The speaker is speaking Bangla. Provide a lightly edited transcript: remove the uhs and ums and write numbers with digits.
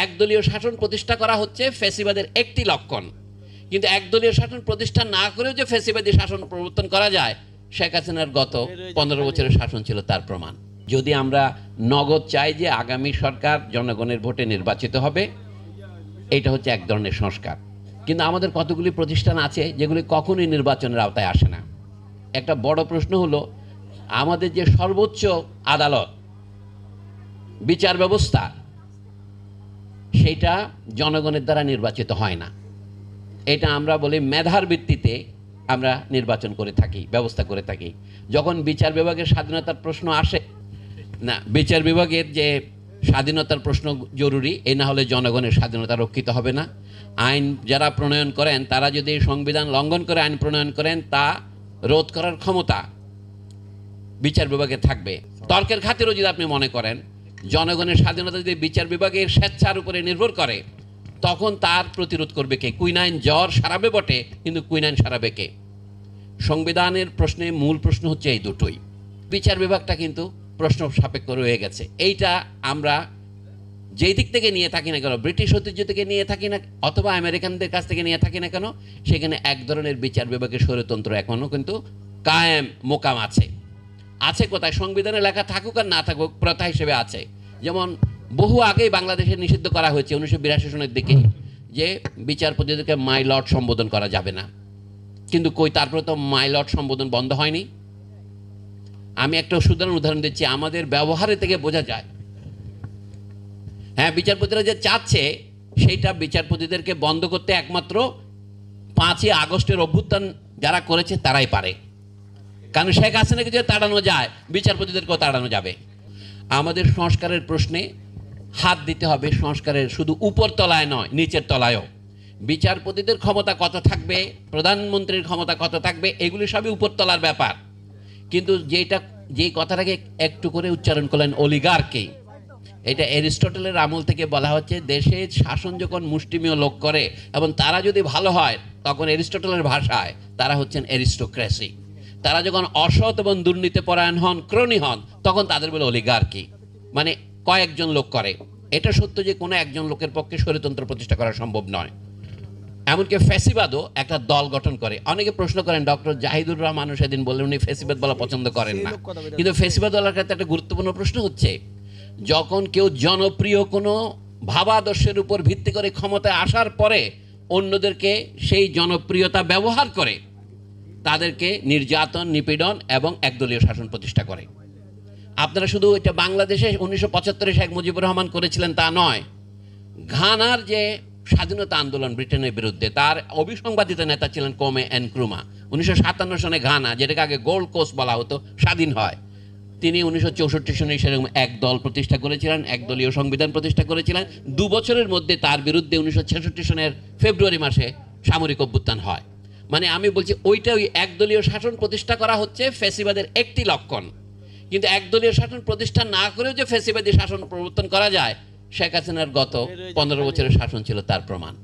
একদলীয় শাসন প্রতিষ্ঠা করা হচ্ছে ফ্যাসিবাদের একটি লক্ষণ, কিন্তু একদলীয় শাসন প্রতিষ্ঠা না করেও যে ফ্যাসিবাদী শাসন প্রবর্তন করা যায়, শেখ হাসিনার গত 15 বছরের শাসন ছিল তার প্রমাণ। যদি আমরা নগদ চাই যে আগামী সরকার জনগণের ভোটে নির্বাচিত হবে, এটা হচ্ছে এক ধরনের সংস্কার। কিন্তু আমাদের কতগুলি প্রতিষ্ঠান আছে যেগুলি কখনোই নির্বাচনের আওতায় আসে না। একটা বড় প্রশ্ন হলো, আমাদের যে সর্বোচ্চ আদালত, বিচার ব্যবস্থা, সেইটা জনগণের দ্বারা নির্বাচিত হয় না। এটা আমরা বলি মেধার ভিত্তিতে আমরা নির্বাচন করে থাকি, ব্যবস্থা করে থাকি। যখন বিচার বিভাগের স্বাধীনতার প্রশ্ন আসে না, বিচার বিভাগের যে স্বাধীনতার প্রশ্ন জরুরি, এ না হলে জনগণের স্বাধীনতা রক্ষিত হবে না। আইন যারা প্রণয়ন করেন তারা যদি সংবিধান লঙ্ঘন করে আইন প্রণয়ন করেন, তা রোধ করার ক্ষমতা বিচার বিভাগে থাকবে। তর্কের খাতিরও যদি আপনি মনে করেন জনগণের স্বাধীনতা যদি বিচার বিভাগের স্বেচ্ছার উপরে নির্ভর করে, তখন তার প্রতিরোধ করবে কে? কুইনাইন জ্বর সারাবে বটে, কিন্তু কুইনাইন সারাবে কে? সংবিধানের প্রশ্নে মূল প্রশ্ন হচ্ছে এই দুটোই। বিচার বিভাগটা কিন্তু প্রশ্ন সাপেক্ষ রয়ে গেছে। এইটা আমরা যেই দিক থেকে নিয়ে থাকি না কেন, ব্রিটিশ ঐতিহ্য থেকে নিয়ে থাকি না অথবা আমেরিকানদের কাছ থেকে নিয়ে থাকি না কেন, সেখানে এক ধরনের বিচার বিভাগের স্বৈরতন্ত্র এখনও কিন্তু কায়েম মোকাম আছে। আছে কোথায়? সংবিধানে লেখা থাকুক আর না থাকুক, প্রথা হিসেবে আছে। যেমন বহু আগেই বাংলাদেশে নিষিদ্ধ করা হয়েছে 1982 সনের দিকে যে বিচারপতিদেরকে মাই লর্ড সম্বোধন করা যাবে না, কিন্তু কই তারপরে তো মাই লর্ড সম্বোধন বন্ধ হয়নি। আমি একটা উদাহরণ দিচ্ছি, আমাদের ব্যবহারে থেকে বোঝা যায়। হ্যাঁ, বিচারপতিরা যে চাচ্ছে সেইটা বিচারপতিদেরকে বন্ধ করতে একমাত্র 5ই আগস্টের অভ্যুত্থান যারা করেছে তারাই পারে। কারণ শেখ হাসিনাকে যদি তাড়ানো যায়, বিচারপতিদেরকেও তাড়ানো যাবে। আমাদের সংস্কারের প্রশ্নে হাত দিতে হবে, সংস্কারের শুধু উপর তলায় নয়, নিচের তলায়ও। বিচারপতিদের ক্ষমতা কত থাকবে, প্রধানমন্ত্রীর ক্ষমতা কত থাকবে, এগুলি সবই উপরতলার ব্যাপার। কিন্তু যেই কথাটাকে একটু করে উচ্চারণ করলেন অলিগার্কি, এটা অ্যারিস্টটলের আমল থেকে বলা হচ্ছে, দেশের শাসন যখন মুষ্টিমেয় লোক করে এবং তারা যদি ভালো হয়, তখন অ্যারিস্টটলের ভাষায় তারা হচ্ছেন অ্যারিস্টোক্রেসি। তারা যখন অসৎ এবং দুর্নীতিপরায়ণ হন, ক্রোনি হন, তখন তাদের বলে অলিগার্কি, মানে কয়েকজন লোক করে। এটা সত্য যে কোনো একজন লোকের পক্ষে স্বৈরতন্ত্র প্রতিষ্ঠা করা সম্ভব নয়। এমনকি ফ্যাসিবাদও একটা দল গঠন করে। অনেকে প্রশ্ন করেন, ডক্টর জাহিদুর রহমান সেদিন বললেন উনি ফ্যাসিবাদ বলা পছন্দ করেন না, কিন্তু ফ্যাসিবাদ বলার ক্ষেত্রে একটা গুরুত্বপূর্ণ প্রশ্ন হচ্ছে, যখন কেউ জনপ্রিয় কোনো ভাবাদর্শের উপর ভিত্তি করে ক্ষমতায় আসার পরে অন্যদেরকে সেই জনপ্রিয়তা ব্যবহার করে তাদেরকে নির্যাতন, নিপীড়ন এবং একদলীয় শাসন প্রতিষ্ঠা করে। আপনারা শুধু এটা বাংলাদেশে 1975-এ শেখ মুজিবুর রহমান করেছিলেন তা নয়, ঘানার যে স্বাধীনতা আন্দোলন ব্রিটেনের বিরুদ্ধে, তার অবিসংবাদিত নেতা ছিলেন কোমে এনক্রুমা। 1957 সনে ঘানা, যেটাকে আগে গোল্ড কোস্ট বলা হতো, স্বাধীন হয়। তিনি 1964 সনে সেরকম এক দল প্রতিষ্ঠা করেছিলেন, একদলীয় সংবিধান প্রতিষ্ঠা করেছিলেন। 2 বছরের মধ্যে তার বিরুদ্ধে 1966 সনের ফেব্রুয়ারি মাসে সামরিক অভ্যুত্থান হয়। মানে আমি বলছি, ওই একদলীয় শাসন প্রতিষ্ঠা করা হচ্ছে ফ্যাসিবাদের একটি লক্ষণ, কিন্তু একদলীয় শাসন প্রতিষ্ঠা না করেও যে ফ্যাসিবাদী শাসন প্রবর্তন করা যায়, শেখ হাসিনার গত 15 বছরের শাসন ছিল তার প্রমাণ।